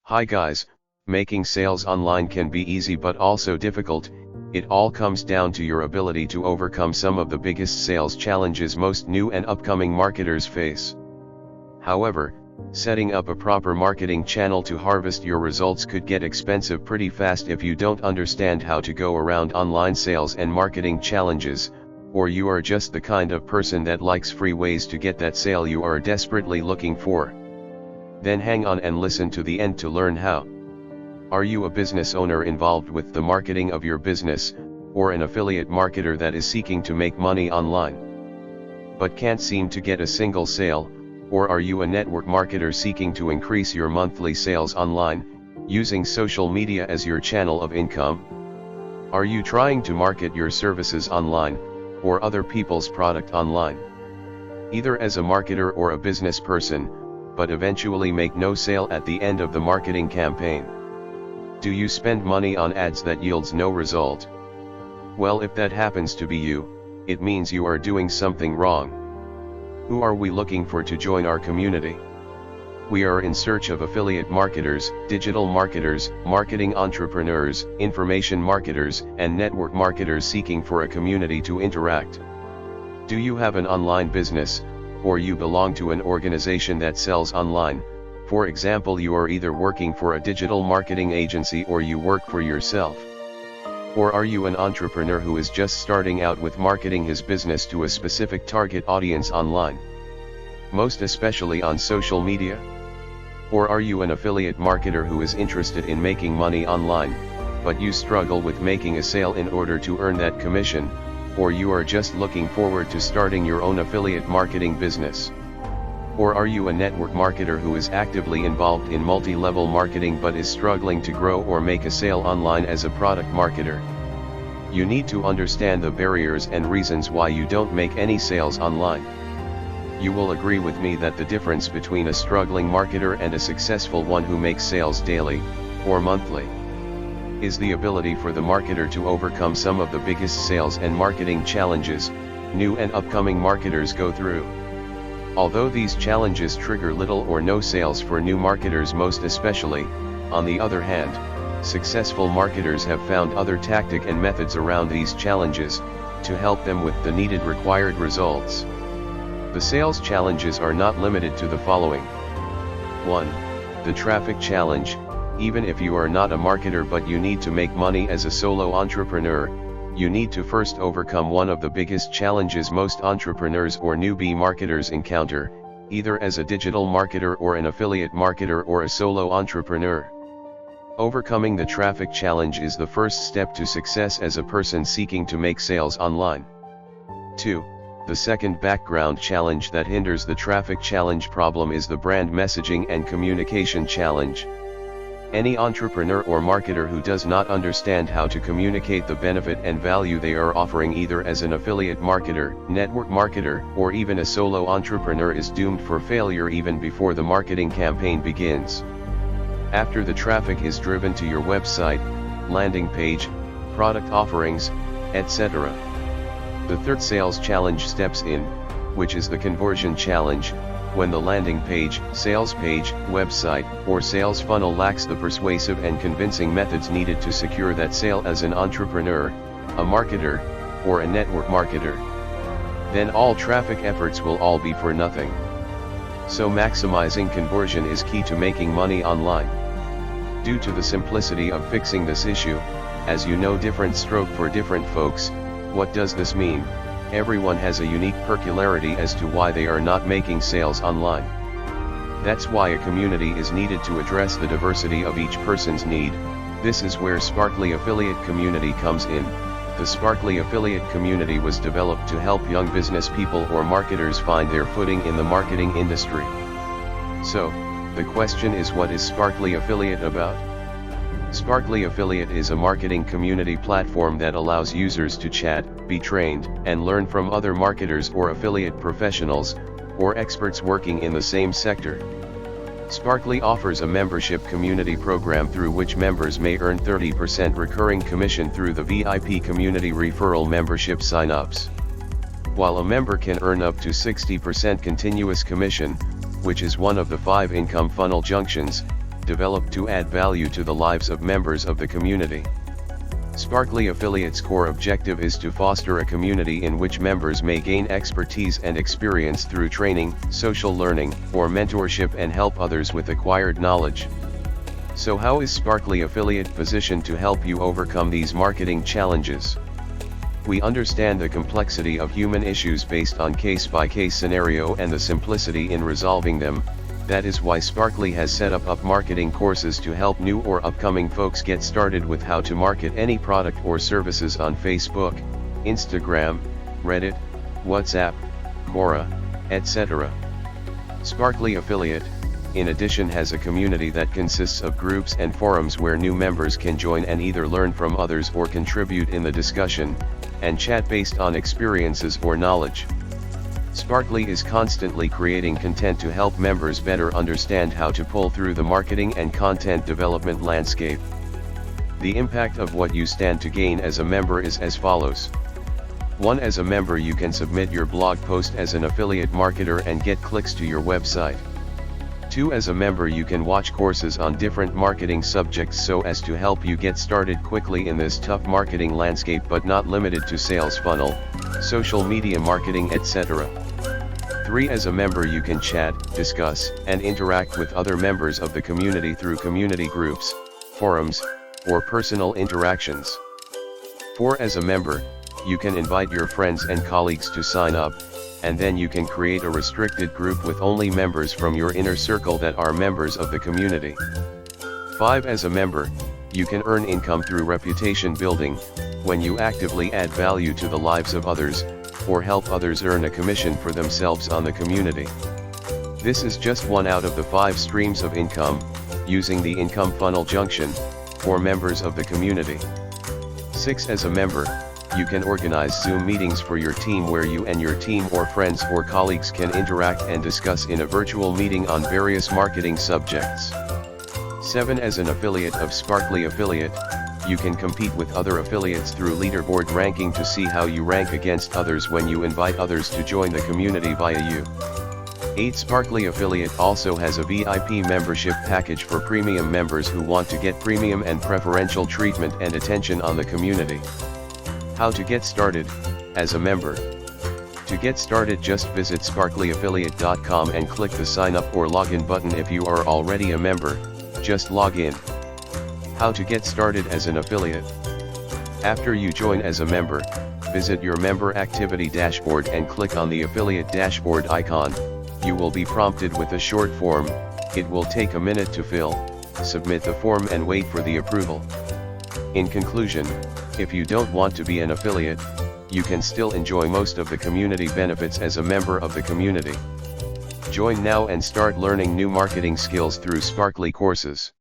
Hi guys, making sales online can be easy but also difficult. It all comes down to your ability to overcome some of the biggest sales challenges most new and upcoming marketers face. However, setting up a proper marketing channel to harvest your results could get expensive pretty fast if you don't understand how to go around online sales and marketing challenges, or you are just the kind of person that likes free ways to get that sale you are desperately looking for. Then hang on and listen to the end to learn how. Are you a business owner involved with the marketing of your business, or an affiliate marketer that is seeking to make money online, but can't seem to get a single sale? Or are you a network marketer seeking to increase your monthly sales online, using social media as your channel of income? Are you trying to market your services online, or other people's product online? Either as a marketer or a business person, but eventually make no sale at the end of the marketing campaign? Do you spend money on ads that yields no result? Well, if that happens to be you, it means you are doing something wrong. Who are we looking for to join our community? We are in search of affiliate marketers, digital marketers, marketing entrepreneurs, information marketers, and network marketers seeking for a community to interact. Do you have an online business, or you belong to an organization that sells online? For example, you are either working for a digital marketing agency or you work for yourself. Or are you an entrepreneur who is just starting out with marketing his business to a specific target audience online, most especially on social media? Or are you an affiliate marketer who is interested in making money online, but you struggle with making a sale in order to earn that commission? Or you are just looking forward to starting your own affiliate marketing business? Or are you a network marketer who is actively involved in multi-level marketing but is struggling to grow or make a sale online as a product marketer? You need to understand the barriers and reasons why you don't make any sales online. You will agree with me that the difference between a struggling marketer and a successful one who makes sales daily, or monthly, is the ability for the marketer to overcome some of the biggest sales and marketing challenges new and upcoming marketers go through. Although these challenges trigger little or no sales for new marketers most especially, on the other hand, successful marketers have found other tactics and methods around these challenges, to help them with the needed required results. The sales challenges are not limited to the following. 1. The traffic challenge. Even if you are not a marketer but you need to make money as a solo entrepreneur, you need to first overcome one of the biggest challenges most entrepreneurs or newbie marketers encounter, either as a digital marketer or an affiliate marketer or a solo entrepreneur. Overcoming the traffic challenge is the first step to success as a person seeking to make sales online. 2. The second background challenge that hinders the traffic challenge problem is the brand messaging and communication challenge. Any entrepreneur or marketer who does not understand how to communicate the benefit and value they are offering either as an affiliate marketer, network marketer, or even a solo entrepreneur is doomed for failure even before the marketing campaign begins. After the traffic is driven to your website, landing page, product offerings, etc., the third sales challenge steps in, which is the conversion challenge, when the landing page, sales page, website, or sales funnel lacks the persuasive and convincing methods needed to secure that sale as an entrepreneur, a marketer, or a network marketer. Then all traffic efforts will all be for nothing. So maximizing conversion is key to making money online. Due to the simplicity of fixing this issue, as you know, different stroke for different folks. What does this mean? Everyone has a unique peculiarity as to why they are not making sales online. That's why a community is needed to address the diversity of each person's need. This is where Sparkly Affiliate Community comes in. The Sparkly Affiliate Community was developed to help young business people or marketers find their footing in the marketing industry. So, the question is, what is Sparkly Affiliate about? Sparkly Affiliate is a marketing community platform that allows users to chat, be trained, and learn from other marketers or affiliate professionals, or experts working in the same sector. Sparkly offers a membership community program through which members may earn 30% recurring commission through the VIP community referral membership sign-ups. While a member can earn up to 60% continuous commission, which is one of the 5 income funnel junctions, developed to add value to the lives of members of the community. Sparkly Affiliates' core objective is to foster a community in which members may gain expertise and experience through training, social learning, or mentorship and help others with acquired knowledge. So how is Sparkly Affiliate positioned to help you overcome these marketing challenges? We understand the complexity of human issues based on case-by-case scenario and the simplicity in resolving them. That is why Sparkly has set up marketing courses to help new or upcoming folks get started with how to market any product or services on Facebook, Instagram, Reddit, WhatsApp, Quora, etc. Sparkly Affiliate, in addition, has a community that consists of groups and forums where new members can join and either learn from others or contribute in the discussion, and chat based on experiences or knowledge. Sparkly is constantly creating content to help members better understand how to pull through the marketing and content development landscape. The impact of what you stand to gain as a member is as follows. 1. As a member, you can submit your blog post as an affiliate marketer and get clicks to your website. 2. As a member, you can watch courses on different marketing subjects so as to help you get started quickly in this tough marketing landscape, but not limited to sales funnel, social media marketing, etc. 3. As a member, you can chat, discuss, and interact with other members of the community through community groups, forums, or personal interactions. 4. As a member, you can invite your friends and colleagues to sign up, and then you can create a restricted group with only members from your inner circle that are members of the community. 5. As a member, you can earn income through reputation building, when you actively add value to the lives of others, or help others earn a commission for themselves on the community. This is just one out of the 5 streams of income, using the income funnel junction, for members of the community. 6. As a member, you can organize Zoom meetings for your team where you and your team or friends or colleagues can interact and discuss in a virtual meeting on various marketing subjects. 7. As an affiliate of Sparkly Affiliate, you can compete with other affiliates through leaderboard ranking to see how you rank against others when you invite others to join the community via you. 8. Sparkly Affiliate also has a VIP membership package for premium members who want to get premium and preferential treatment and attention on the community. How to get started, as a member. To get started, just visit sparklyaffiliate.com and click the sign up or login button. If you are already a member, just log in. How to get started as an affiliate. After you join as a member, visit your member activity dashboard and click on the affiliate dashboard icon. You will be prompted with a short form. It will take a minute to fill. Submit the form and wait for the approval. In conclusion, if you don't want to be an affiliate, you can still enjoy most of the community benefits as a member of the community. Join now and start learning new marketing skills through Sparkly courses.